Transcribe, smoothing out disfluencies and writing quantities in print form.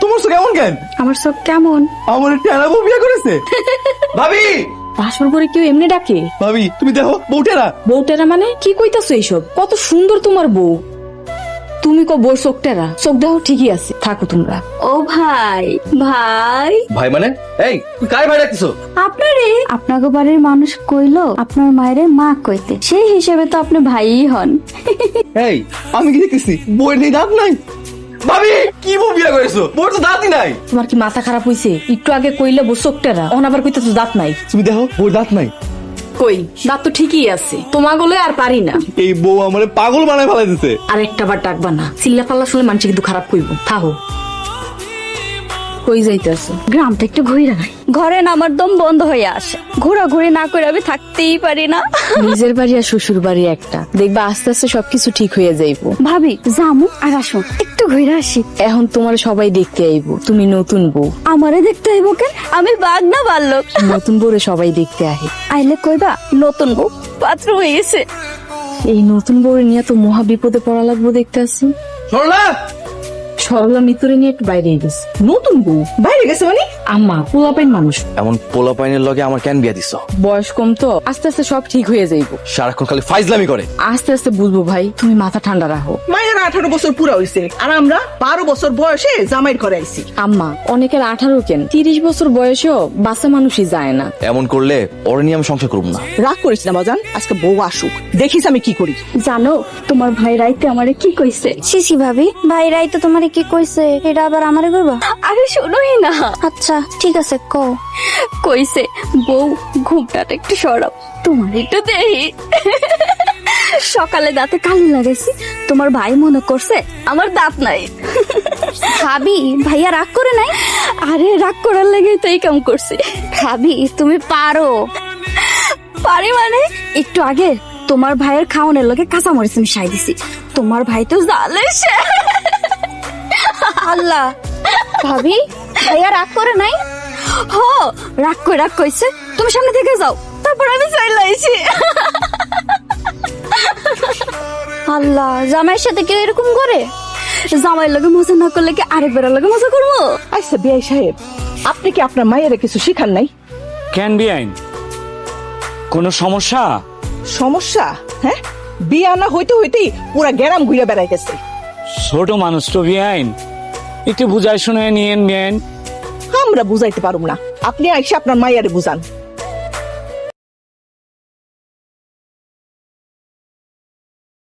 তোমার চোখ এমন কেন? আমার চোখ কেমন? আমার টেরা বউ বিয়ে করেছে। ভাবি বাসর করে কেউ এমনি ডাকে? ভাবি তুমি দেখো বউটেরা। বউটেরা মানে কি কইতাছো এইসব? কত সুন্দর তোমার বউ। তুমি কো বউ চোখটেরা? চোখ দেখো ঠিকই আছে, থাকো তোমরা। ও ভাই, ভাই ভাই মানে এই তুই কার ভাই ডাকতেছো? আপনারে আপনাকে বাড়ির মানুষ কইলো আপনার মায়ের মা কইতে, সেই হিসেবে তো আপনি ভাইই হন। এই আমি কি দেখতেছি বউয়ের নেই দাঁত নাই? ভাবি কি বউ বিয়ে করেছো? বউর তো দাঁতই নাই। তোমার কি মাথা খারাপ হইছে? একটু আগে কইলে বউ চোখটেরা, অন আবার কইতাছো দাঁত নাই। তুমি দেখো বউর দাঁত নাই। কই দাঁত তো ঠিকই আছে, তোমাগুলো আর পারি না। এই বউ আমারে পাগল বানায় ফেলাই দিছে। আর একটা বার ডাকবা না, চিল্লা পাল্লা শুনে মানুষ কিন্তু খারাপ কইব। থাকো। কই যাইতেছো? গ্রামটা একটু ঘুরে নাই, ঘরে না আমার দম বন্ধ হয়ে আসে, ঘোরাঘুরি না করে আমি থাকতেই পারি না। নিজের বাড়ি আর শ্বশুর বাড়ি একটা, দেখবা আস্তে আস্তে সবকিছু ঠিক হয়ে যাইবো। ভাবি জামু আর আসো একটু ঘুরে আসি। এখন তোমার সবাই দেখতে আইবো, তুমি নতুন বউ। আমারে দেখতে হইব কেন? আমি বাঘ না বাল্যক? নতুন বউরে সবাই দেখতে আহে। আইলে কইবা নতুন বউ পাত্র হয়ে গেছে। এই নতুন বউরে নিয়ে তো মহা বিপদে পড়া লাগবো দেখতে আসি। সরলা সরলা মিতুরে নিয়ে একটু বাইরে গেছে। নতুন বউ বাইরে গেছে মানে? আম্মা পোলাপাইন মানুষ, এমন পোলা পাইনের লগে আমার কেন বিয়া দিছো? বয়স কম তো, আস্তে আস্তে সব ঠিক হয়ে যাইবো। সারাক্ষণ খালি ফাইজলামি করে। আস্তে আস্তে বুঝবো ভাই, তুমি মাথা ঠান্ডা রাখো। মায়ের 18 বছর পুরা হইছে আর আমরা 12 বছর বয়সে জামাইর ঘরে আইছি। আম্মা অনেকের 18 কেন 30 বছর বয়সেও বাচ্চা মানুষই যায় না। এমন করলে ওর নিয়ে আমি সংসার করব না। রাগ করিস না বাজান, আজকে বউ আসুক, দেখিস আমি কি করি। জানো তোমার ভাই রাইতে আমারে কি কইছে? শিশি ভাবি, ভাই রাইতে তোমারে কি কইছে? এটা আবার আমারে কইবা? আরে শোনোই না। আচ্ছা ঠিক আছে, কও। কইছে বউ ঘুমটাটা একটু সরাও, তোমার একটু দেহি। সকালে দাঁতে কালি লাগাইছি, তোমার ভাই মনে করছে আমার দাঁত নাই। ভাবি, ভাইয়া রাগ করে নাই? আরে রাগ করার লেগে তো এই কাম করছে। ভাবি তুমি পারো। পারি মানে? একটু আগে তোমার ভাইয়ের খাওয়ানোর লগে কাঁচামরিচ মিশাই দিছি, তোমার ভাই তো জালে সে। আল্লাহ। ভাবি ভাইয়া রাগ করে নাই? হ, রাগ কইছে তুমি সামনে থেকে যাও, তারপর আমি চাইলে আইছি। আল্লাহ, জামাইয়ের সাথে কেউ এরকম করে? জামাইয়ের লগে মজা না করলে কি আরেকবার লগে মজা করবো? আচ্ছা বিআই সাহেব, আপনি কি আপনার মায়ের কিছু শিখান নাই? কেন বিআইন, কোনো সমস্যা? সমস্যা? হ্যাঁ, বিয়া না হইতে হইতেই পুরা গ্যারাম ঘুরে বেড়াই গেছে। ছোট মানুষ তো বিআইন, একটু বুঝাই শুনে নিয়েন বিআইন। আমরা বুঝাইতে পারুম না, আপনি আইসা আপনার মায়ের বুঝান।